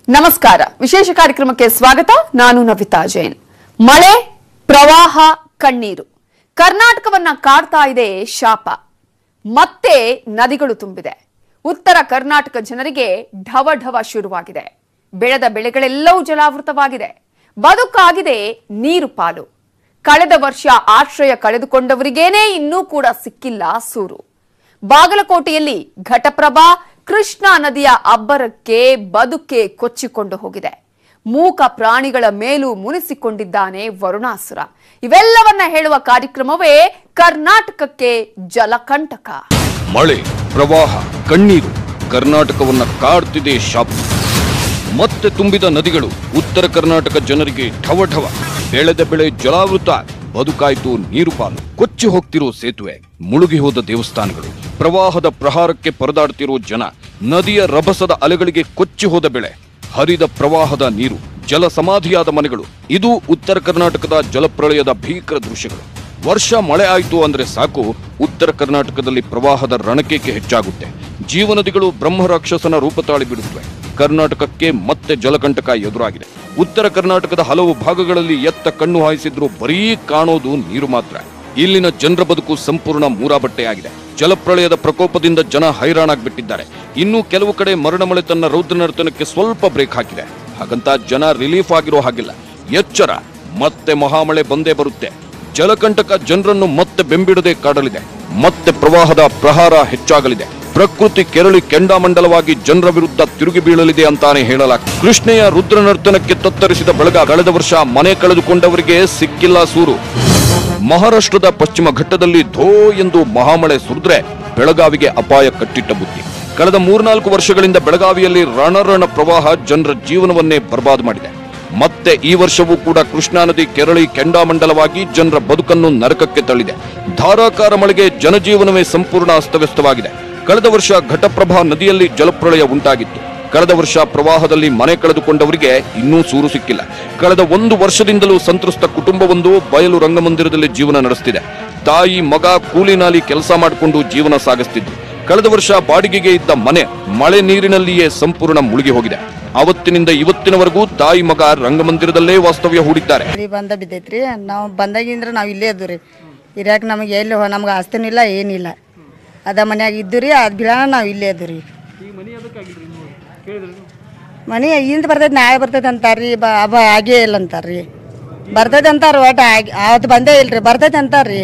ನಮಸ್ಕಾರ. ವಿಶೇಷ ಕಾರ್ಯಕ್ರಮಕ್ಕೆ ಸ್ವಾಗತ. ನಾನು ನವಿತಾ ಜೈನ್. ಮಳೆ, ಪ್ರವಾಹ, ಕಣ್ಣೀರು ಕರ್ನಾಟಕವನ್ನ ಕಾಡ್ತಾ ಇದೆ ಶಾಪ. ಮತ್ತೆ ನದಿಗಳು ತುಂಬಿದೆ. ಉತ್ತರ ಕರ್ನಾಟಕ ಜನರಿಗೆ ಢವ ಢವ ಶುರುವಾಗಿದೆ. ಬೆಳೆದ ಬೆಳೆಗಳೆಲ್ಲವೂ ಜಲಾವೃತವಾಗಿದೆ. ಬದುಕಾಗಿದೆ ನೀರು ಪಾಲು. ಕಳೆದ ವರ್ಷ ಆಶ್ರಯ ಕಳೆದುಕೊಂಡವರಿಗೇನೇ ಇನ್ನೂ ಕೂಡ ಸಿಕ್ಕಿಲ್ಲ ಸೂರು. ಬಾಗಲಕೋಟೆಯಲ್ಲಿ ಘಟಪ್ರಭಾ ಕೃಷ್ಣಾ ನದಿಯ ಅಬ್ಬರಕ್ಕೆ ಬದುಕೆ ಕೊಚ್ಚಿಕೊಂಡು ಹೋಗಿದೆ. ಮೂಕ ಪ್ರಾಣಿಗಳ ಮೇಲೂ ಮುನಿಸಿಕೊಂಡಿದ್ದಾನೆ ವರುಣಾಸುರ. ಇವೆಲ್ಲವನ್ನ ಹೇಳುವ ಕಾರ್ಯಕ್ರಮವೇ ಕರ್ನಾಟಕಕ್ಕೆ ಜಲಕಂಟಕ. ಮಳೆ, ಪ್ರವಾಹ, ಕಣ್ಣೀರು ಕರ್ನಾಟಕವನ್ನ ಕಾಡ್ತಿದೆ ಶಾಪ. ಮತ್ತೆ ತುಂಬಿದ ನದಿಗಳು ಉತ್ತರ ಕರ್ನಾಟಕ ಜನರಿಗೆ ಢವ ಢವ. ಬೆಳೆದ ಬೆಳೆ ಜಲಾವೃತ, ಬದುಕಾಯ್ತು ನೀರು ಪಾಲು. ಕೊಚ್ಚಿ ಹೋಗ್ತಿರೋ ಸೇತುವೆ, ಮುಳುಗಿ ಹೋದ ದೇವಸ್ಥಾನಗಳು, ಪ್ರವಾಹದ ಪ್ರಹಾರಕ್ಕೆ ಪರದಾಡ್ತಿರೋ ಜನ, ನದಿಯ ರಭಸದ ಅಲೆಗಳಿಗೆ ಕೊಚ್ಚಿ ಹೋದ ಬೆಳೆ, ಹರಿದ ಪ್ರವಾಹದ ನೀರು, ಜಲ ಸಮಾಧಿಯಾದ ಮನೆಗಳು. ಇದು ಉತ್ತರ ಕರ್ನಾಟಕದ ಜಲಪ್ರಳಯದ ಭೀಕರ ದೃಶ್ಯಗಳು. ವರ್ಷ ಮಳೆ ಆಯಿತು ಅಂದ್ರೆ ಸಾಕು, ಉತ್ತರ ಕರ್ನಾಟಕದಲ್ಲಿ ಪ್ರವಾಹದ ರಣಕೇಕೆ ಹೆಚ್ಚಾಗುತ್ತೆ. ಜೀವನದಿಗಳು ಬ್ರಹ್ಮರಾಕ್ಷಸನ ರೂಪ ತಾಳಿ ಬಿಡುತ್ತವೆ. ಕರ್ನಾಟಕಕ್ಕೆ ಮತ್ತೆ ಜಲಕಂಟಕ ಎದುರಾಗಿದೆ. ಉತ್ತರ ಕರ್ನಾಟಕದ ಹಲವು ಭಾಗಗಳಲ್ಲಿ ಎತ್ತ ಕಣ್ಣು ಹಾಯಿಸಿದ್ರು ಬರೀ ಕಾಣೋದು ನೀರು ಮಾತ್ರ. ಇಲ್ಲಿನ ಜನರ ಬದುಕು ಸಂಪೂರ್ಣ ಮೂರಾಬಟ್ಟೆಯಾಗಿದೆ. ಜಲಪ್ರಳಯದ ಪ್ರಕೋಪದಿಂದ ಜನ ಹೈರಾಣಾಗ್ಬಿಟ್ಟಿದ್ದಾರೆ. ಇನ್ನು ಕೆಲವು ಕಡೆ ಮರಣ ಮಳೆ ತನ್ನ ರೌದ್ರ ನರ್ತನಕ್ಕೆ ಸ್ವಲ್ಪ ಬ್ರೇಕ್ ಹಾಕಿದೆ. ಹಾಗಂತ ಜನ ರಿಲೀಫ್ ಆಗಿರೋ ಹಾಗಿಲ್ಲ. ಎಚ್ಚರ, ಮತ್ತೆ ಮಹಾಮಳೆ ಬಂದೇ ಬರುತ್ತೆ. ಜಲಕಂಟಕ ಜನರನ್ನು ಮತ್ತೆ ಬೆಂಬಿಡದೆ ಕಾಡಲಿದೆ. ಮತ್ತೆ ಪ್ರವಾಹದ ಪ್ರಹಾರ ಹೆಚ್ಚಾಗಲಿದೆ. ಪ್ರಕೃತಿ ಕೆರಳಿ ಕೆಂಡಾಮಂಡಲವಾಗಿ ಜನರ ವಿರುದ್ಧ ತಿರುಗಿ ಬೀಳಲಿದೆ ಅಂತಾನೆ ಹೇಳಲಾಗಿದೆ. ಕೃಷ್ಣೆಯ ರುದ್ರ ನರ್ತನಕ್ಕೆ ತತ್ತರಿಸಿದ ಬಳಗ ಕಳೆದ ವರ್ಷ ಮನೆ ಕಳೆದುಕೊಂಡವರಿಗೆ ಸಿಕ್ಕಿಲ್ಲ ಸೂರು. ಮಹಾರಾಷ್ಟ್ರದ ಪಶ್ಚಿಮ ಘಟ್ಟದಲ್ಲಿ ಧೋ ಎಂದು ಮಹಾಮಳೆ ಸುರಿದ್ರೆ ಬೆಳಗಾವಿಗೆ ಅಪಾಯ ಕಟ್ಟಿಟ್ಟ ಬುದ್ಧಿ. ಕಳೆದ 3-4 ವರ್ಷಗಳಿಂದ ಬೆಳಗಾವಿಯಲ್ಲಿ ರಣರಣ ಪ್ರವಾಹ ಜನರ ಜೀವನವನ್ನೇ ಬರ್ಬಾದ್ ಮಾಡಿದೆ. ಮತ್ತೆ ಈ ವರ್ಷವೂ ಕೂಡ ಕೃಷ್ಣಾ ನದಿ ಕೆರಳಿ ಕೆಂಡಾಮಂಡಲವಾಗಿ ಜನರ ಬದುಕನ್ನು ನರಕಕ್ಕೆ ತಳ್ಳಿದೆ. ಧಾರಾಕಾರ ಮಳೆಗೆ ಜನಜೀವನವೇ ಸಂಪೂರ್ಣ ಅಸ್ತವ್ಯಸ್ತವಾಗಿದೆ. ಕಳೆದ ವರ್ಷ ಘಟಪ್ರಭಾ ನದಿಯಲ್ಲಿ ಜಲಪ್ರಳಯ ಉಂಟಾಗಿತ್ತು. ಕಳೆದ ವರ್ಷ ಪ್ರವಾಹದಲ್ಲಿ ಮನೆ ಕಳೆದುಕೊಂಡವರಿಗೆ ಇನ್ನೂ ಸೂರು ಸಿಕ್ಕಿಲ್ಲ. ಕಳೆದ 1 ವರ್ಷದಿಂದಲೂ ಸಂತ್ರಸ್ತ ಕುಟುಂಬವೊಂದು ಬಯಲು ರಂಗಮಂದಿರದಲ್ಲಿ ಜೀವನ ನಡೆಸುತ್ತಿದೆ. ತಾಯಿ, ಮಗ ಕೂಲಿ ನಾಲಿ ಕೆಲಸ ಮಾಡಿಕೊಂಡು ಜೀವನ ಸಾಗಿಸುತ್ತಿದ್ದು. ಕಳೆದ ವರ್ಷ ಬಾಡಿಗೆಗೆ ಇದ್ದ ಮನೆ ಮಳೆ ನೀರಿನಲ್ಲಿಯೇ ಸಂಪೂರ್ಣ ಮುಳುಗಿ ಹೋಗಿದೆ. ಅವತ್ತಿನಿಂದ ಇವತ್ತಿನವರೆಗೂ ತಾಯಿ, ಮಗ ರಂಗಮಂದಿರದಲ್ಲೇ ವಾಸ್ತವ್ಯ ಹೂಡಿದ್ದಾರೆ. ಬಂದ ಬಿದ್ದೈತ್ರಿ. ನಾವು ಬಂದಾಗಿಂದ್ರ ನಾವು ಇಲ್ಲೇ ಇದ್ದು ರೀ. ಇರಾಕ್ ನಮಗೆ ಎಲ್ಲಿ ನಮ್ಗೆ ಆಸ್ತಿನೂ ಇಲ್ಲ, ಏನಿಲ್ಲ. ಅದ ಮನ್ಯಾಗ ಇದ್ದು ರೀ. ಅದು ಬಿಡೋಣ ನಾವು ಇಲ್ಲೇ ಇದ್ದು ರೀ. ಮನೆ ಇಂದ ಬರ್ತೈತೆ, ನಾಳೆ ಬರ್ತೈತೆ ಅಂತಾರ್ರಿ. ಆಗೇ ಇಲ್ಲ ಅಂತಾರ್ರಿ. ಬರ್ತೈತೆ ಅಂತಾರ, ಒಟ್ಟು ಅವತ್ತು ಬಂದೇ ಇಲ್ರಿ. ಬರ್ತೈತೆ ಅಂತಾರ್ರಿ.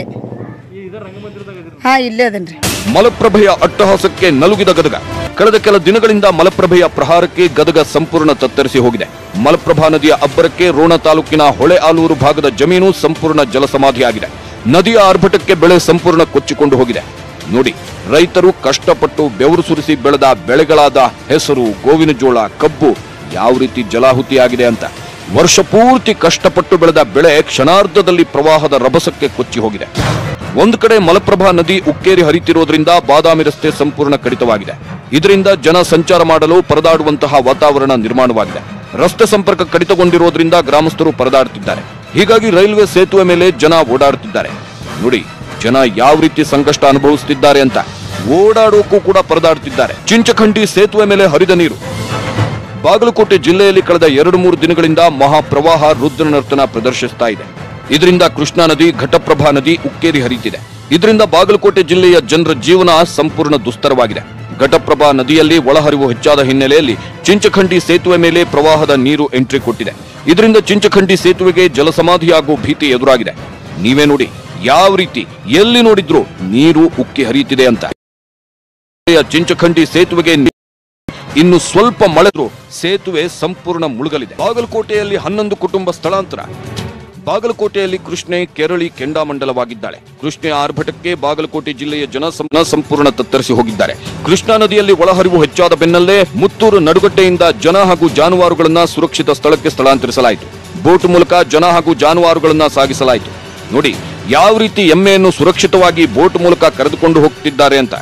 ಹಾ, ಇಲ್ಲೇ ಅದನ್ರಿ. ಮಲಪ್ರಭೆಯ ಅಟ್ಟಹಾಸಕ್ಕೆ ನಲುಗಿದ ಗದಗ. ಕಳೆದ ಕೆಲ ದಿನಗಳಿಂದ ಮಲಪ್ರಭೆಯ ಪ್ರಹಾರಕ್ಕೆ ಗದಗ ಸಂಪೂರ್ಣ ತತ್ತರಿಸಿ ಹೋಗಿದೆ. ಮಲಪ್ರಭಾ ನದಿಯ ಅಬ್ಬರಕ್ಕೆ ರೋಣ ತಾಲೂಕಿನ ಹೊಳೆ ಆಲೂರು ಭಾಗದ ಜಮೀನು ಸಂಪೂರ್ಣ ಜಲಸಮಾಧಿಯಾಗಿದೆ. ನದಿಯ ಆರ್ಭಟಕ್ಕೆ ಬೆಳೆ ಸಂಪೂರ್ಣ ಕೊಚ್ಚಿಕೊಂಡು ಹೋಗಿದೆ. ನೋಡಿ, ರೈತರು ಕಷ್ಟಪಟ್ಟು ಬೆವರು ಸುರಿಸಿ ಬೆಳೆದ ಬೆಳೆಗಳಾದ ಹೆಸರು, ಗೋವಿನ ಜೋಳ, ಕಬ್ಬು ಯಾವ ರೀತಿ ಜಲಾಹುತಿಯಾಗಿದೆ ಅಂತ. ವರ್ಷ ಪೂರ್ತಿ ಕಷ್ಟಪಟ್ಟು ಬೆಳೆದ ಬೆಳೆ ಕ್ಷಣಾರ್ಧದಲ್ಲಿ ಪ್ರವಾಹದ ರಭಸಕ್ಕೆ ಕೊಚ್ಚಿ ಹೋಗಿದೆ. ಒಂದು ಕಡೆ ಮಲಪ್ರಭಾ ನದಿ ಉಕ್ಕೇರಿ ಹರಿತಿರೋದ್ರಿಂದ ಬಾದಾಮಿ ರಸ್ತೆ ಸಂಪೂರ್ಣ ಕಡಿತವಾಗಿದೆ. ಇದರಿಂದ ಜನ ಸಂಚಾರ ಮಾಡಲು ಪರದಾಡುವಂತಹ ವಾತಾವರಣ ನಿರ್ಮಾಣವಾಗಿದೆ. ರಸ್ತೆ ಸಂಪರ್ಕ ಕಡಿತಗೊಂಡಿರೋದ್ರಿಂದ ಗ್ರಾಮಸ್ಥರು ಪರದಾಡುತ್ತಿದ್ದಾರೆ. ಹೀಗಾಗಿ ರೈಲ್ವೆ ಸೇತುವೆ ಮೇಲೆ ಜನ ಓಡಾಡುತ್ತಿದ್ದಾರೆ. ನೋಡಿ, ಜನ ಯಾವ ರೀತಿ ಸಂಕಷ್ಟ ಅನುಭವಿಸುತ್ತಿದ್ದಾರೆ ಅಂತ. ಓಡಾಡೋಕ್ಕೂ ಕೂಡ ಪರದಾಡುತ್ತಿದ್ದಾರೆ. ಚಿಂಚಖಂಡಿ ಸೇತುವೆ ಮೇಲೆ ಹರಿದ ನೀರು. ಬಾಗಲಕೋಟೆ ಜಿಲ್ಲೆಯಲ್ಲಿ ಕಳೆದ 2-3 ದಿನಗಳಿಂದ ಮಹಾಪ್ರವಾಹ ರುದ್ರ ನರ್ತನ ಪ್ರದರ್ಶಿಸ್ತಾ ಇದೆ. ಇದರಿಂದ ಕೃಷ್ಣಾ ನದಿ, ಘಟಪ್ರಭಾ ನದಿ ಉಕ್ಕೇರಿ ಹರಿಯುತ್ತಿದೆ. ಇದರಿಂದ ಬಾಗಲಕೋಟೆ ಜಿಲ್ಲೆಯ ಜನರ ಜೀವನ ಸಂಪೂರ್ಣ ದುಸ್ತರವಾಗಿದೆ. ಘಟಪ್ರಭಾ ನದಿಯಲ್ಲಿ ಒಳಹರಿವು ಹೆಚ್ಚಾದ ಹಿನ್ನೆಲೆಯಲ್ಲಿ ಚಿಂಚಖಂಡಿ ಸೇತುವೆ ಮೇಲೆ ಪ್ರವಾಹದ ನೀರು ಎಂಟ್ರಿ ಕೊಟ್ಟಿದೆ. ಇದರಿಂದ ಚಿಂಚಖಂಡಿ ಸೇತುವೆಗೆ ಜಲಸಮಾಧಿಯಾಗುವ ಭೀತಿ ಎದುರಾಗಿದೆ. ನೀವೇ ನೋಡಿ ಯಾವ ರೀತಿ ಎಲ್ಲಿ ನೋಡಿದ್ರು ನೀರು ಉಕ್ಕಿ ಹರಿಯುತ್ತಿದೆ ಅಂತ. ಚಿಂಚಖಂಡಿ ಸೇತುವೆಗೆ ಇನ್ನು ಸ್ವಲ್ಪ ಮಳೆದ್ರು ಸೇತುವೆ ಸಂಪೂರ್ಣ ಮುಳುಗಲಿದೆ. ಬಾಗಲಕೋಟೆಯಲ್ಲಿ 11 ಕುಟುಂಬ ಸ್ಥಳಾಂತರ. ಬಾಗಲಕೋಟೆಯಲ್ಲಿ ಕೃಷ್ಣೆ ಕೆರಳಿ ಕೆಂಡಾಮಂಡಲವಾಗಿದ್ದಾಳೆ. ಕೃಷ್ಣೆಯ ಆರ್ಭಟಕ್ಕೆ ಬಾಗಲಕೋಟೆ ಜಿಲ್ಲೆಯ ಜನ ಸಂಪೂರ್ಣ ತತ್ತರಿಸಿ ಹೋಗಿದ್ದಾರೆ. ಕೃಷ್ಣಾ ನದಿಯಲ್ಲಿ ಒಳಹರಿವು ಹೆಚ್ಚಾದ ಬೆನ್ನಲ್ಲೇ ಮುತ್ತೂರು ನಡುಗಡ್ಡೆಯಿಂದ ಜನ ಹಾಗೂ ಜಾನುವಾರುಗಳನ್ನ ಸುರಕ್ಷಿತ ಸ್ಥಳಕ್ಕೆ ಸ್ಥಳಾಂತರಿಸಲಾಯಿತು. ಬೋಟ್ ಮೂಲಕ ಜನ ಹಾಗೂ ಜಾನುವಾರುಗಳನ್ನ ಸಾಗಿಸಲಾಯಿತು. ನೋಡಿ ಯಾವ ರೀತಿ ಎಮ್ಮೆಯನ್ನು ಸುರಕ್ಷಿತವಾಗಿ ಬೋಟ್ ಮೂಲಕ ಕರೆದುಕೊಂಡು ಹೋಗ್ತಿದ್ದಾರೆ ಅಂತ.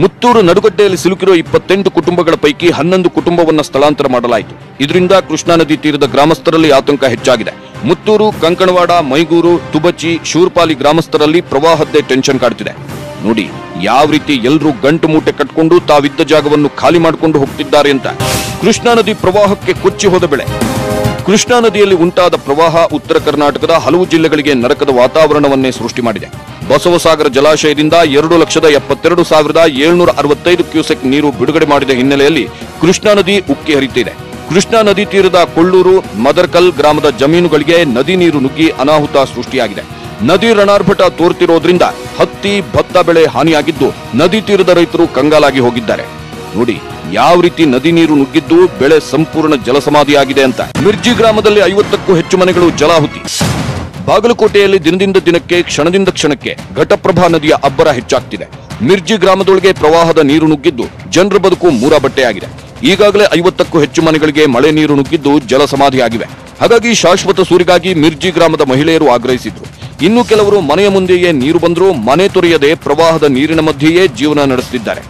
ಮುತ್ತೂರು ನಡುಗಡ್ಡೆಯಲ್ಲಿ ಸಿಲುಕಿರುವ 28 ಕುಟುಂಬಗಳ ಪೈಕಿ 11 ಕುಟುಂಬವನ್ನ ಸ್ಥಳಾಂತರ ಮಾಡಲಾಯಿತು. ಇದರಿಂದ ಕೃಷ್ಣಾ ನದಿ ತೀರದ ಗ್ರಾಮಸ್ಥರಲ್ಲಿ ಆತಂಕ ಹೆಚ್ಚಾಗಿದೆ. ಮುತ್ತೂರು, ಕಂಕಣವಾಡ, ಮೈಗೂರು, ತುಬಚಿ, ಶೂರ್ಪಾಲಿ ಗ್ರಾಮಸ್ಥರಲ್ಲಿ ಪ್ರವಾಹದ್ದೇ ಟೆನ್ಷನ್ ಕಾಡುತ್ತಿದೆ. ನೋಡಿ ಯಾವ ರೀತಿ ಎಲ್ಲರೂ ಗಂಟು ಮೂಟೆ ಕಟ್ಕೊಂಡು ತಾವಿದ್ದ ಜಾಗವನ್ನು ಖಾಲಿ ಮಾಡಿಕೊಂಡು ಹೋಗ್ತಿದ್ದಾರೆ ಅಂತ. ಕೃಷ್ಣಾ ನದಿ ಪ್ರವಾಹಕ್ಕೆ ಕೊಚ್ಚಿ ಹೋದ ಬೆಳೆ. ಕೃಷ್ಣಾ ನದಿಯಲ್ಲಿ ಉಂಟಾದ ಪ್ರವಾಹ ಉತ್ತರ ಕರ್ನಾಟಕದ ಹಲವು ಜಿಲ್ಲೆಗಳಿಗೆ ನರಕದ ವಾತಾವರಣವನ್ನೇ ಸೃಷ್ಟಿ ಮಾಡಿದೆ. ಬಸವಸಾಗರ ಜಲಾಶಯದಿಂದ 2,72,765 ಕ್ಯೂಸೆಕ್ ನೀರು ಬಿಡುಗಡೆ ಮಾಡಿದ ಹಿನ್ನೆಲೆಯಲ್ಲಿ ಕೃಷ್ಣಾ ನದಿ ಉಕ್ಕಿ ಹರಿತಿದೆ. ಕೃಷ್ಣಾ ನದಿ ತೀರದ ಕೊಳ್ಳೂರು ಮದರ್ಕಲ್ ಗ್ರಾಮದ ಜಮೀನುಗಳಿಗೆ ನದಿ ನೀರು ನುಗ್ಗಿ ಅನಾಹುತ ಸೃಷ್ಟಿಯಾಗಿದೆ. ನದಿ ರಣಾರ್ಭಟ ತೋರ್ತಿರೋದ್ರಿಂದ ಹತ್ತಿ ಭತ್ತ ಬೆಳೆ ಹಾನಿಯಾಗಿದ್ದು ನದಿ ತೀರದ ರೈತರು ಕಂಗಾಲಾಗಿ ಹೋಗಿದ್ದಾರೆ. ನೋಡಿ ಯಾವ ರೀತಿ ನದಿ ನೀರು ನುಗ್ಗಿದ್ದು ಬೆಳೆ ಸಂಪೂರ್ಣ ಜಲಸಮಾಧಿಯಾಗಿದೆ ಅಂತ. ಮಿರ್ಜಿ ಗ್ರಾಮದಲ್ಲಿ 50ಕ್ಕೂ ಹೆಚ್ಚು ಮನೆಗಳು ಜಲಾಹುತಿ. ಬಾಗಲಕೋಟೆಯಲ್ಲಿ ದಿನದಿಂದ ದಿನಕ್ಕೆ ಕ್ಷಣದಿಂದ ಕ್ಷಣಕ್ಕೆ ಘಟಪ್ರಭಾ ನದಿಯ ಅಬ್ಬರ ಹೆಚ್ಚಾಗ್ತಿದೆ. ಮಿರ್ಜಿ ಗ್ರಾಮದೊಳಗೆ ಪ್ರವಾಹದ ನೀರು ನುಗ್ಗಿದ್ದು ಜನರ ಬದುಕು ಮೂರಾಬಟ್ಟೆಯಾಗಿದೆ. ಈಗಾಗಲೇ 50ಕ್ಕೂ ಹೆಚ್ಚು ಮನೆಗಳಿಗೆ ಮಳೆ ನೀರು ನುಗ್ಗಿದ್ದು ಜಲಸಮಾಧಿಯಾಗಿವೆ. ಹಾಗಾಗಿ ಶಾಶ್ವತ ಸೂರಿಗಾಗಿ ಮಿರ್ಜಿ ಗ್ರಾಮದ ಮಹಿಳೆಯರು ಆಗ್ರಹಿಸಿದ್ರು. ಇನ್ನು ಕೆಲವರು ಮನೆಯ ಮುಂದೆಯೇ ನೀರು ಬಂದರೂ ಮನೆ ತೊರೆಯದೆ ಪ್ರವಾಹದ ನೀರಿನ ಮಧ್ಯೆಯೇ ಜೀವನ ನಡೆಸುತ್ತಿದ್ದಾರೆ.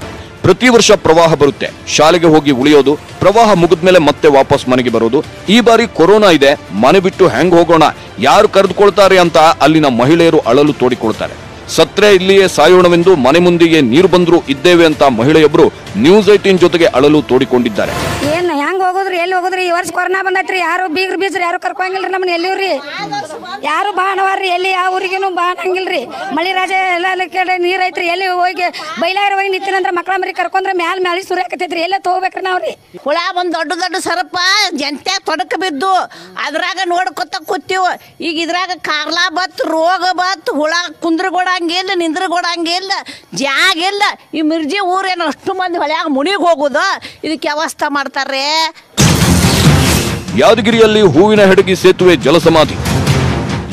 ಪ್ರತಿ ವರ್ಷ ಪ್ರವಾಹ ಬರುತ್ತೆ, ಶಾಲೆಗೆ ಹೋಗಿ ಉಳಿಯೋದು, ಪ್ರವಾಹ ಮುಗಿದ್ಮೇಲೆ ಮತ್ತೆ ವಾಪಸ್ ಮನೆಗೆ ಬರೋದು. ಈ ಬಾರಿ ಕೊರೋನಾ ಇದೆ, ಮನೆ ಬಿಟ್ಟು ಹೆಂಗ್ ಹೋಗೋಣ, ಯಾರು ಕರೆದುಕೊಳ್ತಾರೆ ಅಂತ ಅಲ್ಲಿನ ಮಹಿಳೆಯರು ಅಳಲು ತೋಡಿಕೊಳ್ತಾರೆ. ಸತ್ರೆ ಇಲ್ಲಿಯೇ ಸಾಯೋಣವೆಂದು ಮನೆ ಮುಂದೆಯೇ ನೀರು ಬಂದ್ರು ಇದ್ದೇವೆ ಅಂತ ಮಹಿಳೆಯೊಬ್ಬರು ನ್ಯೂಸ್ 18 ಜೊತೆಗೆ ಅಳಲು ತೋಡಿಕೊಂಡಿದ್ದಾರೆ. ಏನ್ ಹೆಂಗ್ ಹೋಗೋದ್ರಿ, ಎಲ್ಲಿ ಹೋಗೋದ್ರಿ? ಈ ವರ್ಷ ಕೊರೋನಾ ಬಂದೈತ್ರಿ, ಯಾರು ಬೀಗ್ರ ಬೀಸ್ರಿ ಯಾರು ಕರ್ಕೊಂಗಿಲ್ರಿ ನಮ್ಮನ್ನ ಎಲ್ಲಿವ್ರಿ, ಯಾರು ಬಾಣವಾರ್ರಿ, ಎಲ್ಲಿ ಯಾವ ಊರಿಗೇನು ಬಾಣಂಗಿಲ್ರಿ. ಮಳಿ ರಾಜ ಎಲ್ಲ ಕಡೆ ನೀರ್ ಐತ್ರಿ, ಎಲ್ಲಿ ಹೋಗಿ ಬೈಲಾರ ಹೋಗಿ ನಿಂತಿನಂದ್ರ ಮಕ್ಕಳ ಮರಿ ಕರ್ಕೊಂಡ್ರೆ ಮ್ಯಾಲಿ ಸುರಿಯಾಕತೈತ್ರಿ, ಎಲ್ಲ ತಗೋಬೇಕ್ರಿ ನಾವ್ರಿ. ಹುಳ ಬಂದ್ ದೊಡ್ಡ ಸರಪ ಜಂತೆ ತೊಡಕ ಬಿದ್ದು ಅದ್ರಾಗ ನೋಡ್ಕೊತ ಕೂತೀವ್. ಈಗ ಇದ್ರಾಗ ಕಾರ್ಲಾ ಬತ್, ರೋಗ ಬತ್, ಹುಳ ಕುಂದ್ರಗೊಡಂಗಿಲ್ಲ, ನಿಂದ್ರಗೊಡಂಗಿಲ್ಲ, ಜಾಗ ಇಲ್ಲ. ಈ ಮಿರ್ಜಿ ಊರೇನು ಅಷ್ಟು ಮಂದಿ ಹೊಳ್ಯಾಗ ಮುನಿಗ್ ಹೋಗುದು, ಇದಕ್ಕೆ ವ್ಯವಸ್ಥೆ ಮಾಡ್ತಾರೆ. ಯಾದಗಿರಿಯಲ್ಲಿ ಹೂವಿನ ಹೆಡಗಿ ಸೇತುವೆ ಜಲಸಮಾಧಿ.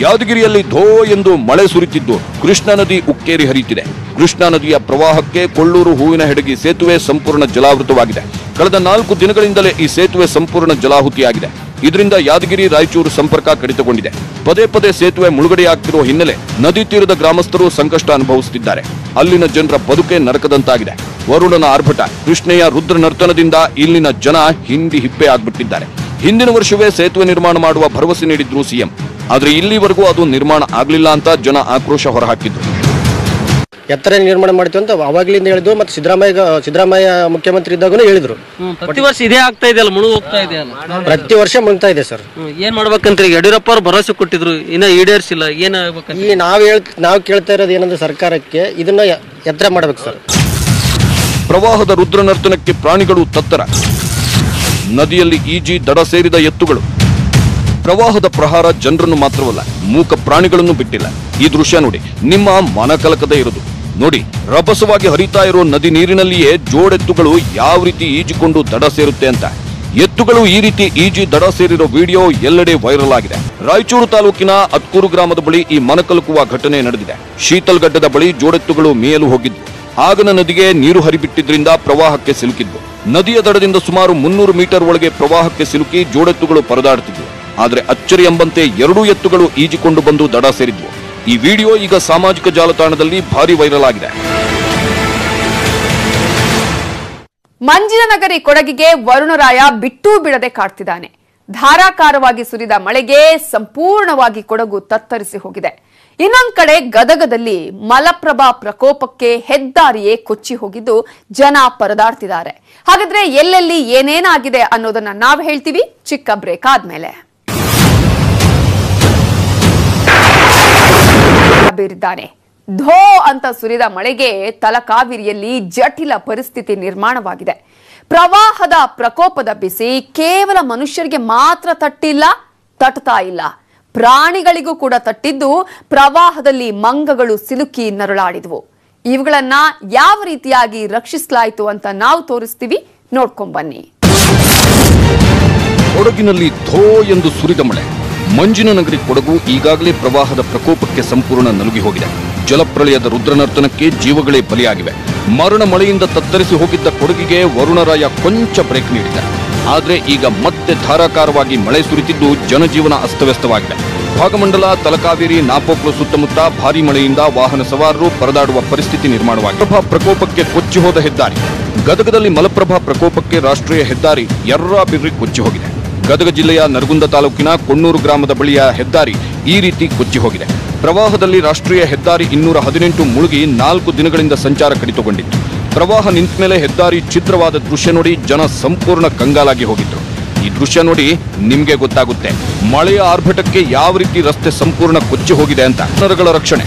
ಯಾದಗಿರಿಯಲ್ಲಿ ಧೋ ಎಂದು ಮಳೆ ಸುರಿತಿದ್ದು ಕೃಷ್ಣಾ ನದಿ ಉಕ್ಕೇರಿ ಹರಿಯುತ್ತಿದೆ. ಕೃಷ್ಣಾ ನದಿಯ ಪ್ರವಾಹಕ್ಕೆ ಕೊಳ್ಳೂರು ಹೂವಿನ ಹೆಡಗಿ ಸೇತುವೆ ಸಂಪೂರ್ಣ ಜಲಾವೃತವಾಗಿದೆ. ಕಳೆದ 4 ದಿನಗಳಿಂದಲೇ ಈ ಸೇತುವೆ ಸಂಪೂರ್ಣ ಜಲಾಹುತಿಯಾಗಿದೆ. ಇದರಿಂದ ಯಾದಗಿರಿ ರಾಯಚೂರು ಸಂಪರ್ಕ ಕಡಿತಗೊಂಡಿದೆ. ಪದೇ ಪದೇ ಸೇತುವೆ ಮುಳುಗಡೆಯಾಗ್ತಿರುವ ಹಿನ್ನೆಲೆ ನದಿ ತೀರದ ಗ್ರಾಮಸ್ಥರು ಸಂಕಷ್ಟ ಅನುಭವಿಸುತ್ತಿದ್ದಾರೆ. ಅಲ್ಲಿನ ಜನರ ಬದುಕೆ ನರಕದಂತಾಗಿದೆ. ವರುಣನ ಆರ್ಭಟ, ಕೃಷ್ಣೆಯ ರುದ್ರ ನರ್ತನದಿಂದ ಇಲ್ಲಿನ ಜನ ಹಿಂಡಿ ಹಿಪ್ಪೆ ಆಗ್ಬಿಟ್ಟಿದ್ದಾರೆ. ಹಿಂದಿನ ವರ್ಷವೇ ಸೇತುವೆ ನಿರ್ಮಾಣ ಮಾಡುವ ಭರವಸೆ ನೀಡಿದ್ರು ಸಿಎಂ. ಆದ್ರೆ ಇಲ್ಲಿವರೆಗೂ ಅದು ನಿರ್ಮಾಣ ಆಗ್ಲಿಲ್ಲ ಅಂತ ಜನ ಆಕ್ರೋಶ ಹೊರಹಾಕಿದ್ರು. ಎತ್ತರ ನಿರ್ಮಾಣ ಮಾಡ್ತೀವಿ ಅಂತ ಅವಾಗ್ಲಿಂದ ಹೇಳಿದ್ರು. ಮತ್ತೆ ಸಿದ್ದರಾಮಯ್ಯ ಮುಖ್ಯಮಂತ್ರಿ ಇದ್ದಾಗೂ ಹೇಳಿದ್ರು. ಪ್ರತಿ ವರ್ಷ ಇದೇ ಆಗ್ತಾ ಇದೆಯಲ್ಲ, ಮುಳುಗು ಹೋಗ್ತಾ ಇದೆಯಲ್ಲ, ಪ್ರತಿ ವರ್ಷ ಮುಳುಗ್ತಾ ಇದೆ ಸರ್. ಏನ್ ಮಾಡ್ಬೇಕಂತ ಈಗ ಯಡಿಯೂರಪ್ಪ ಅವ್ರು ಭರವಸೆ ಕೊಟ್ಟಿದ್ರು, ಇನ್ನ ಈಡೇರಿಸಿಲ್ಲ. ಏನಾಗಬೇಕಂತ ಈ ನಾವು ಕೇಳ್ತಾ ಇರೋದು ಏನಂದ್ರೆ ಸರ್ಕಾರಕ್ಕೆ ಇದನ್ನ ಎತ್ತರ ಮಾಡ್ಬೇಕು ಸರ್. ಪ್ರವಾಹದ ರುದ್ರ ನರ್ತನಕ್ಕೆ ಪ್ರಾಣಿಗಳು ತತ್ತರ. ನದಿಯಲ್ಲಿ ಈಜಿ ದಡ ಸೇರಿದ ಎತ್ತುಗಳು. ಪ್ರವಾಹದ ಪ್ರಹಾರ ಜನರನ್ನು ಮಾತ್ರವಲ್ಲ, ಮೂಕ ಪ್ರಾಣಿಗಳನ್ನು ಬಿಟ್ಟಿಲ್ಲ. ಈ ದೃಶ್ಯ ನೋಡಿ ನಿಮ್ಮ ಮನ ಕಲಕದೇ ಇರೋದು. ನೋಡಿ ರಭಸವಾಗಿ ಹರಿತಾ ಇರೋ ನದಿ ನೀರಿನಲ್ಲಿಯೇ ಜೋಡೆತ್ತುಗಳು ಯಾವ ರೀತಿ ಈಜಿಕೊಂಡು ದಡ ಸೇರುತ್ತೆ ಅಂತ. ಎತ್ತುಗಳು ಈ ರೀತಿ ಈಜಿ ದಡ ಸೇರಿರೋ ವಿಡಿಯೋ ಎಲ್ಲೆಡೆ ವೈರಲ್ ಆಗಿದೆ. ರಾಯಚೂರು ತಾಲೂಕಿನ ಅತ್ಕೂರು ಗ್ರಾಮದ ಬಳಿ ಈ ಮನಕಲಕುವ ಘಟನೆ ನಡೆದಿದೆ. ಶೀತಲ್ಗಡ್ಡದ ಬಳಿ ಜೋಡೆತ್ತುಗಳು ಮೇಯಲು ಹೋಗಿದ್ವು. ಆಗನ ನದಿಗೆ ನೀರು ಹರಿಬಿಟ್ಟಿದ್ರಿಂದ ಪ್ರವಾಹಕ್ಕೆ ಸಿಲುಕಿದ್ವು. ನದಿಯ ದಡದಿಂದ ಸುಮಾರು 300 ಮೀಟರ್ ಒಳಗೆ ಪ್ರವಾಹಕ್ಕೆ ಸಿಲುಕಿ ಜೋಡೆತ್ತುಗಳು ಪರದಾಡುತ್ತಿದ್ವು. ಆದರೆ ಅಚ್ಚರಿ ಎಂಬಂತೆ 2 ಎತ್ತುಗಳು ಈಜಿಕೊಂಡು ಬಂದು ದಡ ಸೇರಿದ್ವು. ಈ ವಿಡಿಯೋ ಈಗ ಸಾಮಾಜಿಕ ಜಾಲತಾಣದಲ್ಲಿ ಭಾರಿ ವೈರಲ್ ಆಗಿದೆ. ಮಂಜಿನನಗರಿ ಕೊಡಗಿಗೆ ವರುಣರಾಯ ಬಿಟ್ಟೂ ಬಿಡದೆ ಕಾಡ್ತಿದ್ದಾನೆ. ಧಾರಾಕಾರವಾಗಿ ಸುರಿದ ಮಳೆಗೆ ಸಂಪೂರ್ಣವಾಗಿ ಕೊಡಗು ತತ್ತರಿಸಿ ಹೋಗಿದೆ. ಇನ್ನೊಂದು ಕಡೆ ಗದಗದಲ್ಲಿ ಮಲಪ್ರಭಾ ಪ್ರಕೋಪಕ್ಕೆ ಹೆದ್ದಾರಿಯೇ ಕೊಚ್ಚಿ ಹೋಗಿದ್ದು ಜನ ಪರದಾಡ್ತಿದ್ದಾರೆ. ಹಾಗಾದ್ರೆ ಎಲ್ಲೆಲ್ಲಿ ಏನೇನಾಗಿದೆ ಅನ್ನೋದನ್ನ ನಾವು ಹೇಳ್ತೀವಿ ಚಿಕ್ಕ ಬ್ರೇಕ್ ಆದ್ಮೇಲೆ. ಬೀರಿದ್ದಾನೆ. ಧೋ ಅಂತ ಸುರಿದ ಮಳೆಗೆ ತಲಕಾವೇರಿಯಲ್ಲಿ ಜಟಿಲ ಪರಿಸ್ಥಿತಿ ನಿರ್ಮಾಣವಾಗಿದೆ. ಪ್ರವಾಹದ ಪ್ರಕೋಪದ ಬಿಸಿ ಕೇವಲ ಮನುಷ್ಯರಿಗೆ ಮಾತ್ರ ತಟ್ತಾ ಇಲ್ಲ, ಪ್ರಾಣಿಗಳಿಗೂ ಕೂಡ ತಟ್ಟಿದ್ದು ಪ್ರವಾಹದಲ್ಲಿ ಮಂಗಗಳು ಸಿಲುಕಿ ನರಳಾಡಿದ್ವು. ಇವುಗಳನ್ನ ಯಾವ ರೀತಿಯಾಗಿ ರಕ್ಷಿಸಲಾಯಿತು ಅಂತ ನಾವು ತೋರಿಸ್ತೀವಿ, ನೋಡ್ಕೊಂಡ್ ಬನ್ನಿ. ಕೊಡಗಿನಲ್ಲಿ ಧೋ ಎಂದು ಸುರಿದ ಮಳೆ. ಮಂಜಿನನಗರಿ ಕೊಡಗು ಈಗಾಗಲೇ ಪ್ರವಾಹದ ಪ್ರಕೋಪಕ್ಕೆ ಸಂಪೂರ್ಣ ನಲುಗಿ ಹೋಗಿದೆ. ಜಲಪ್ರಳಯದ ರುದ್ರನರ್ತನಕ್ಕೆ ಜೀವಗಳೇ ಬಲಿಯಾಗಿವೆ. ಮರಣ ಮಳೆಯಿಂದ ತತ್ತರಿಸಿ ಹೋಗಿದ್ದ ಕೊಡಗಿಗೆ ವರುಣರಾಯ ಕೊಂಚ ಬ್ರೇಕ್ ನೀಡಿದೆ. ಆದರೆ ಈಗ ಮತ್ತೆ ಧಾರಾಕಾರವಾಗಿ ಮಳೆ ಸುರಿತಿದ್ದು ಜನಜೀವನ ಅಸ್ತವ್ಯಸ್ತವಾಗಿದೆ. ಭಾಗಮಂಡಲ, ತಲಕಾವೇರಿ, ನಾಪೋಕ್ಲು ಸುತ್ತಮುತ್ತ ಭಾರೀ ಮಳೆಯಿಂದ ವಾಹನ ಸವಾರರು ಪರದಾಡುವ ಪರಿಸ್ಥಿತಿ ನಿರ್ಮಾಣವಾಗಿದೆ. ಮಲಪ್ರಭಾ ಪ್ರಕೋಪಕ್ಕೆ ಕೊಚ್ಚಿ ಹೋದ ಹೆದ್ದಾರಿ. ಗದಗದಲ್ಲಿ ಮಲಪ್ರಭಾ ಪ್ರಕೋಪಕ್ಕೆ ರಾಷ್ಟ್ರೀಯ ಹೆದ್ದಾರಿ ಯರ್ರಾಬಿರ್ರಿ ಕೊಚ್ಚಿ ಹೋಗಿದೆ. ಗದಗ ಜಿಲ್ಲೆಯ ನರಗುಂದ ತಾಲೂಕಿನ ಕೊಣ್ಣೂರು ಗ್ರಾಮದ ಬಳಿಯ ಹೆದ್ದಾರಿ ಈ ರೀತಿ ಕೊಚ್ಚಿ ಹೋಗಿದೆ. ಪ್ರವಾಹದಲ್ಲಿ ರಾಷ್ಟ್ರೀಯ ಹೆದ್ದಾರಿ 218 ಮುಳುಗಿ 4 ದಿನಗಳಿಂದ ಸಂಚಾರ ಕಡಿತಗೊಂಡಿತ್ತು. ಪ್ರವಾಹ ನಿಂತ ಮೇಲೆ ಹೆದ್ದಾರಿ ಛಿದ್ರವಾದ ದೃಶ್ಯ ನೋಡಿ ಜನ ಸಂಪೂರ್ಣ ಕಂಗಾಲಾಗಿ ಹೋಗಿದ್ರು. ಈ ದೃಶ್ಯ ನೋಡಿ ನಿಮ್ಗೆ ಗೊತ್ತಾಗುತ್ತೆ ಮಳೆಯ ಆರ್ಭಟಕ್ಕೆ ಯಾವ ರೀತಿ ರಸ್ತೆ ಸಂಪೂರ್ಣ ಕೊಚ್ಚಿ ಹೋಗಿದೆ ಅಂತ. ಜನಗಳ ರಕ್ಷಣೆ,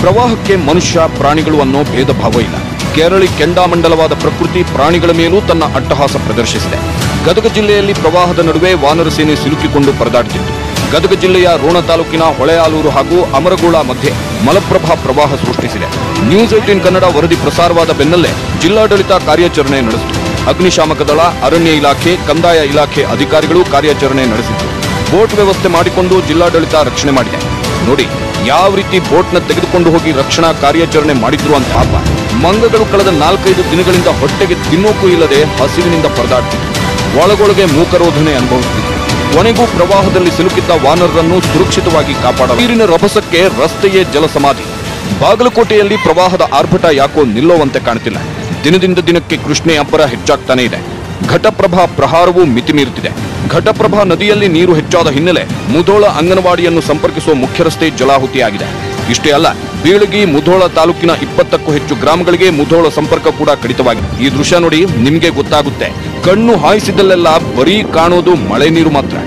ಪ್ರವಾಹಕ್ಕೆ ಮನುಷ್ಯ ಪ್ರಾಣಿಗಳು ಅನ್ನೋ ಭೇದ ಭಾವ ಇಲ್ಲ. ಕೇರಳಿ ಕೆಂಡಾಮಂಡಲವಾದ ಪ್ರಕೃತಿ ಪ್ರಾಣಿಗಳ ಮೇಲೂ ತನ್ನ ಅಟ್ಟಹಾಸ ಪ್ರದರ್ಶಿಸಿದೆ. ಗದಗ ಜಿಲ್ಲೆಯಲ್ಲಿ ಪ್ರವಾಹದ ನಡುವೆ ವಾನರ ಸೇನೆ ಸಿಲುಕಿಕೊಂಡು ಪರದಾಡುತ್ತಿತ್ತು. ಗದಗ ಜಿಲ್ಲೆಯ ರೋಣ ತಾಲೂಕಿನ ಹೊಳೆಯಾಲೂರು ಹಾಗೂ ಅಮರಗೋಳ ಮಧ್ಯೆ ಮಲಪ್ರಭಾ ಪ್ರವಾಹ ಸೃಷ್ಟಿಸಿದೆ. ನ್ಯೂಸ್ 18 ಕನ್ನಡ ವರದಿ ಪ್ರಸಾರವಾದ ಬೆನ್ನಲ್ಲೇ ಜಿಲ್ಲಾಡಳಿತ ಕಾರ್ಯಾಚರಣೆ ನಡೆಸಿತು. ಅಗ್ನಿಶಾಮಕ ದಳ, ಅರಣ್ಯ ಇಲಾಖೆ, ಕಂದಾಯ ಇಲಾಖೆ ಅಧಿಕಾರಿಗಳು ಕಾರ್ಯಾಚರಣೆ ನಡೆಸಿದ್ರು. ಬೋಟ್ ವ್ಯವಸ್ಥೆ ಮಾಡಿಕೊಂಡು ಜಿಲ್ಲಾಡಳಿತ ರಕ್ಷಣೆ ಮಾಡಿದೆ. ನೋಡಿ ಯಾವ ರೀತಿ ಬೋಟ್ನ ತೆಗೆದುಕೊಂಡು ಹೋಗಿ ರಕ್ಷಣಾ ಕಾರ್ಯಾಚರಣೆ ಮಾಡಿದ್ರು ಅಂತ. ಪಾಪ ಮಂಗಗಳು ಕಳೆದ 4-5 ದಿನಗಳಿಂದ ಹೊಟ್ಟೆಗೆ ತಿನ್ನೋಕೂ ಇಲ್ಲದೆ ಹಸಿವಿನಿಂದ ಪರದಾಡ್ತಿತ್ತು. ಒಳಗೊಳಗೆ ಮೂಕರೋಧನೆ ಅನುಭವಿಸುತ್ತಿತ್ತು. ಕೊನೆಗೂ ಪ್ರವಾಹದಲ್ಲಿ ಸಿಲುಕಿದ್ದ ವಾನರರನ್ನು ಸುರಕ್ಷಿತವಾಗಿ ಕಾಪಾಡಲು ನೀರಿನ ರಭಸಕ್ಕೆ ರಸ್ತೆಯೇ ಜಲಸಮಾಧಿ. ಬಾಗಲಕೋಟೆಯಲ್ಲಿ ಪ್ರವಾಹದ ಆರ್ಭಟ ಯಾಕೋ ನಿಲ್ಲುವಂತೆ ಕಾಣ್ತಿಲ್ಲ. ದಿನದಿಂದ ದಿನಕ್ಕೆ ಕೃಷ್ಣೆ ಅಬ್ಬರ ಹೆಚ್ಚಾಗ್ತಾನೆ ಇದೆ. ಘಟಪ್ರಭಾ ಪ್ರಹಾರವೂ ಮಿತಿಮೀರುತ್ತಿದೆ. ಘಟಪ್ರಭಾ ನದಿಯಲ್ಲಿ ನೀರು ಹೆಚ್ಚಾದ ಹಿನ್ನೆಲೆ ಮುಧೋಳ ಅಂಗನವಾಡಿಯನ್ನು ಸಂಪರ್ಕಿಸುವ ಮುಖ್ಯ ರಸ್ತೆ ಜಲಾಹುತಿಯಾಗಿದೆ. ಇಷ್ಟೇ ಅಲ್ಲ, ಬೀಳಗಿ ಮುಧೋಳ ತಾಲೂಕಿನ 20ಕ್ಕೂ ಹೆಚ್ಚು ಗ್ರಾಮಗಳಿಗೆ ಮುಧೋಳ ಸಂಪರ್ಕ ಕೂಡ ಕಡಿತವಾಗಿದೆ. ಈ ದೃಶ್ಯ ನೋಡಿ ನಿಮ್ಗೆ ಗೊತ್ತಾಗುತ್ತೆ. ಕಣ್ಣು ಹಾಯಿಸಿದಲ್ಲೆಲ್ಲ ಬರೀ ಕಾಣೋದು ಮಳೆ ನೀರು ಮಾತ್ರ.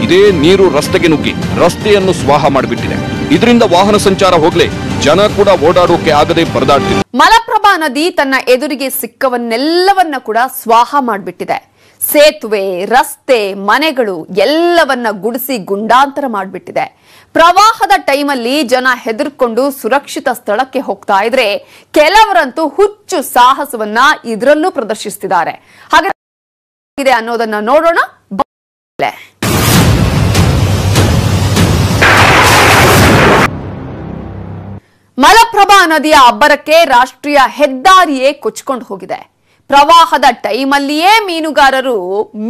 ಇದೇ ನೀರು ರಸ್ತೆಗೆ ನುಗ್ಗಿ ರಸ್ತೆಯನ್ನು ಸ್ವಾಹ ಮಾಡಿಬಿಟ್ಟಿದೆ. ಇದರಿಂದ ವಾಹನ ಸಂಚಾರ ಹೋಗ್ಲೆ ಜನ ಕೂಡ ಓಡಾಡೋಕೆ ಆಗದೆ ಪರದಾಡ್ತಿದೆ. ಮಲಪ್ರಭಾ ನದಿ ತನ್ನ ಎದುರಿಗೆ ಸಿಕ್ಕವನ್ನೆಲ್ಲವನ್ನ ಕೂಡ ಸ್ವಾಹ ಮಾಡಿಬಿಟ್ಟಿದೆ. ಸೇತುವೆ, ರಸ್ತೆ, ಮನೆಗಳು ಎಲ್ಲವನ್ನ ಗುಡಿಸಿ ಗುಂಡಾಂತರ ಮಾಡಿಬಿಟ್ಟಿದೆ. ಪ್ರವಾಹದ ಟೈಮಲ್ಲಿ ಜನ ಹೆದರ್ಕೊಂಡು ಸುರಕ್ಷಿತ ಸ್ಥಳಕ್ಕೆ ಹೋಗ್ತಾ ಇದ್ರೆ ಕೆಲವರಂತೂ ಹುಚ್ಚು ಸಾಹಸವನ್ನ ಇದರಲ್ಲೂ ಪ್ರದರ್ಶಿಸುತ್ತಿದ್ದಾರೆ. ಹಾಗೆ ಅನ್ನೋದನ್ನ ನೋಡೋಣ. ಮಲಪ್ರಭಾ ನದಿಯ ಅಬ್ಬರಕ್ಕೆ ರಾಷ್ಟ್ರೀಯ ಹೆದ್ದಾರಿಯೇ ಕೊಚ್ಚಿಕೊಂಡು ಹೋಗಿದೆ. ಪ್ರವಾಹದ ಟೈಮಲ್ಲಿಯೇ ಮೀನುಗಾರರು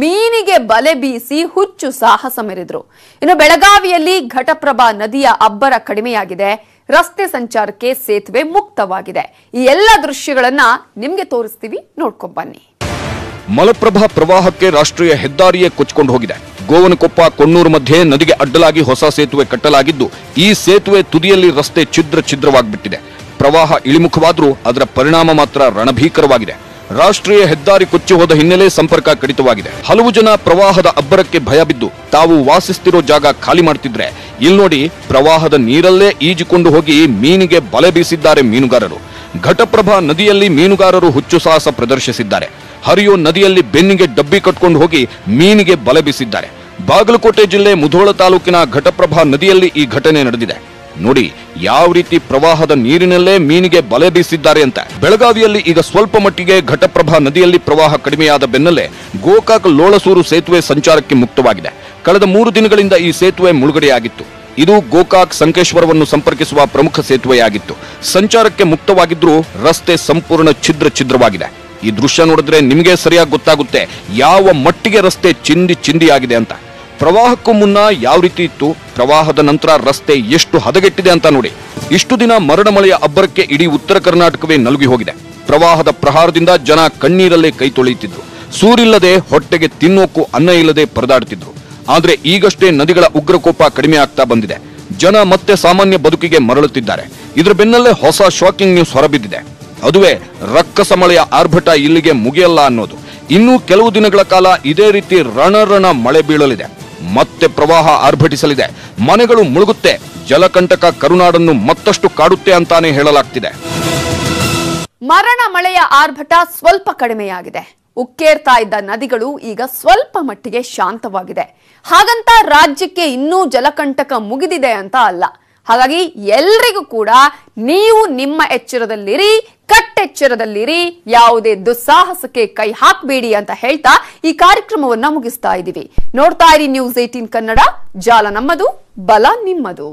ಮೀನಿಗೆ ಬಲೆ ಬೀಸಿ ಹುಚ್ಚು ಸಾಹಸ ಮೆರೆದ್ರು. ಇನ್ನು ಬೆಳಗಾವಿಯಲ್ಲಿ ಘಟಪ್ರಭಾ ನದಿಯ ಅಬ್ಬರ ಕಡಿಮೆಯಾಗಿದೆ. ರಸ್ತೆ ಸಂಚಾರಕ್ಕೆ ಸೇತುವೆ ಮುಕ್ತವಾಗಿದೆ. ಈ ಎಲ್ಲ ದೃಶ್ಯಗಳನ್ನ ನಿಮ್ಗೆ ತೋರಿಸ್ತೀವಿ, ನೋಡ್ಕೊಂಡ್ ಬನ್ನಿ. ಮಲಪ್ರಭಾ ಪ್ರವಾಹಕ್ಕೆ ರಾಷ್ಟ್ರೀಯ ಹೆದ್ದಾರಿಯೇ ಕೊಚ್ಚಿಕೊಂಡು ಹೋಗಿದೆ. ಗೋವನಕೊಪ್ಪ ಕೊಣ್ಣೂರು ಮಧ್ಯೆ ನದಿಗೆ ಅಡ್ಡಲಾಗಿ ಹೊಸ ಸೇತುವೆ ಕಟ್ಟಲಾಗಿದ್ದು ಈ ಸೇತುವೆ ತುದಿಯಲ್ಲಿ ರಸ್ತೆ ಛಿದ್ರವಾಗಿಬಿಟ್ಟಿದೆ. ಪ್ರವಾಹ ಇಳಿಮುಖವಾದ್ರೂ ಅದರ ಪರಿಣಾಮ ಮಾತ್ರ ರಣಭೀಕರವಾಗಿದೆ. ರಾಷ್ಟ್ರೀಯ ಹೆದ್ದಾರಿ ಕೊಚ್ಚಿ ಹೋದ ಹಿನ್ನೆಲೆ ಸಂಪರ್ಕ ಕಡಿತವಾಗಿದೆ. ಹಲವು ಜನ ಪ್ರವಾಹದ ಅಬ್ಬರಕ್ಕೆ ಭಯ ಬಿದ್ದು ತಾವು ವಾಸಿಸ್ತಿರೋ ಜಾಗ ಖಾಲಿ ಮಾಡ್ತಿದ್ರೆ ಇಲ್ಲಿ ನೋಡಿ ಪ್ರವಾಹದ ನೀರಲ್ಲೇ ಈಜಿಕೊಂಡು ಹೋಗಿ ಮೀನಿಗೆ ಬಲೆ ಬೀಸಿದ್ದಾರೆ ಮೀನುಗಾರರು. ಘಟಪ್ರಭಾ ನದಿಯಲ್ಲಿ ಮೀನುಗಾರರು ಹುಚ್ಚು ಸಾಹಸ ಪ್ರದರ್ಶಿಸಿದ್ದಾರೆ. ಹರಿಯೋ ನದಿಯಲ್ಲಿ ಬೆನ್ನಿಗೆ ಡಬ್ಬಿ ಕಟ್ಕೊಂಡು ಹೋಗಿ ಮೀನಿಗೆ ಬಲೆ ಬೀಸಿದ್ದಾರೆ. ಬಾಗಲಕೋಟೆ ಜಿಲ್ಲೆ ಮುಧೋಳ ತಾಲೂಕಿನ ಘಟಪ್ರಭಾ ನದಿಯಲ್ಲಿ ಈ ಘಟನೆ ನಡೆದಿದೆ. ನೋಡಿ ಯಾವ ರೀತಿ ಪ್ರವಾಹದ ನೀರಿನಲ್ಲೇ ಮೀನಿಗೆ ಬಲೆ ಬೀಸಿದ್ದಾರೆ ಅಂತ. ಬೆಳಗಾವಿಯಲ್ಲಿ ಈಗ ಸ್ವಲ್ಪ ಮಟ್ಟಿಗೆ ಘಟಪ್ರಭಾ ನದಿಯಲ್ಲಿ ಪ್ರವಾಹ ಕಡಿಮೆಯಾದ ಬೆನ್ನಲ್ಲೇ ಗೋಕಾಕ್ ಲೋಳಸೂರು ಸೇತುವೆ ಸಂಚಾರಕ್ಕೆ ಮುಕ್ತವಾಗಿದೆ. ಕಳೆದ 3 ದಿನಗಳಿಂದ ಈ ಸೇತುವೆ ಮುಳುಗಡೆಯಾಗಿತ್ತು. ಇದು ಗೋಕಾಕ್ ಸಂಕೇಶ್ವರವನ್ನು ಸಂಪರ್ಕಿಸುವ ಪ್ರಮುಖ ಸೇತುವೆಯಾಗಿತ್ತು. ಸಂಚಾರಕ್ಕೆ ಮುಕ್ತವಾಗಿದ್ರೂ ರಸ್ತೆ ಸಂಪೂರ್ಣ ಛಿದ್ರವಾಗಿದೆ. ಈ ದೃಶ್ಯ ನೋಡಿದ್ರೆ ನಿಮಗೆ ಸರಿಯಾಗಿ ಗೊತ್ತಾಗುತ್ತೆ ಯಾವ ಮಟ್ಟಿಗೆ ರಸ್ತೆ ಚಿಂದಿಯಾಗಿದೆ ಅಂತ. ಪ್ರವಾಹಕ್ಕೂ ಮುನ್ನ ಯಾವ ರೀತಿ ಇತ್ತು, ಪ್ರವಾಹದ ನಂತರ ರಸ್ತೆ ಎಷ್ಟು ಹದಗೆಟ್ಟಿದೆ ಅಂತ ನೋಡಿ. ಇಷ್ಟು ದಿನ ಮರಣ ಮಳೆಯ ಅಬ್ಬರಕ್ಕೆ ಇಡೀ ಉತ್ತರ ಕರ್ನಾಟಕವೇ ನಲುಗಿ ಹೋಗಿದೆ. ಪ್ರವಾಹದ ಪ್ರಹಾರದಿಂದ ಜನ ಕಣ್ಣೀರಲ್ಲೇ ಕೈ ತೊಳೆಯುತ್ತಿದ್ರು. ಸೂರಿಲ್ಲದೆ ಹೊಟ್ಟೆಗೆ ತಿನ್ನೋಕು ಅನ್ನ ಇಲ್ಲದೆ ಪರದಾಡುತ್ತಿದ್ರು. ಆದ್ರೆ ಈಗಷ್ಟೇ ನದಿಗಳ ಉಗ್ರಕೋಪ ಕಡಿಮೆ ಆಗ್ತಾ ಬಂದಿದೆ. ಜನ ಮತ್ತೆ ಸಾಮಾನ್ಯ ಬದುಕಿಗೆ ಮರಳುತ್ತಿದ್ದಾರೆ. ಇದರ ಬೆನ್ನಲ್ಲೇ ಹೊಸ ಶಾಕಿಂಗ್ ನ್ಯೂಸ್ ಹೊರಬಿದ್ದಿದೆ. ಅದುವೇ ರಕ್ಕಸ ಮಳೆಯ ಆರ್ಭಟ ಇಲ್ಲಿಗೆ ಮುಗಿಯಲ್ಲ ಅನ್ನೋದು. ಇನ್ನೂ ಕೆಲವು ದಿನಗಳ ಕಾಲ ಇದೇ ರೀತಿ ರಣ ಮಳೆ ಬೀಳಲಿದೆ. ಮತ್ತೆ ಪ್ರವಾಹ ಆರ್ಭಟಿಸಲಿದೆ. ಮನೆಗಳು ಮುಳುಗುತ್ತೆ. ಜಲಕಂಟಕ ಕರುನಾಡನ್ನು ಮತ್ತಷ್ಟು ಕಾಡುತ್ತೆ ಅಂತಾನೆ ಹೇಳಲಾಗ್ತಿದೆ. ಮರಣ ಮಳೆಯ ಆರ್ಭಟ ಸ್ವಲ್ಪ ಕಡಿಮೆಯಾಗಿದೆ. ಉಕ್ಕೇರ್ತಾ ಇದ್ದ ನದಿಗಳು ಈಗ ಸ್ವಲ್ಪ ಮಟ್ಟಿಗೆ ಶಾಂತವಾಗಿದೆ. ಹಾಗಂತ ರಾಜ್ಯಕ್ಕೆ ಇನ್ನೂ ಜಲಕಂಟಕ ಮುಗಿದಿದೆ ಅಂತ ಅಲ್ಲ. ಹಾಗಾಗಿ ಎಲ್ರಿಗೂ ಕೂಡ ನೀವು ನಿಮ್ಮ ಎಚ್ಚರದಲ್ಲಿರಿ, ಕಟ್ಟೆಚ್ಚರದಲ್ಲಿರಿ, ಯಾವುದೇ ದುಸ್ಸಾಹಸಕ್ಕೆ ಕೈ ಹಾಕಬೇಡಿ ಅಂತ ಹೇಳ್ತಾ ಈ ಕಾರ್ಯಕ್ರಮವನ್ನ ಮುಗಿಸ್ತಾ ಇದ್ದೀವಿ. ನೋಡ್ತಾ ಇರಿ ನ್ಯೂಸ್ 18 ಕನ್ನಡ. ಜಾಲ ನಮ್ಮದು, ಬಲ ನಿಮ್ಮದು.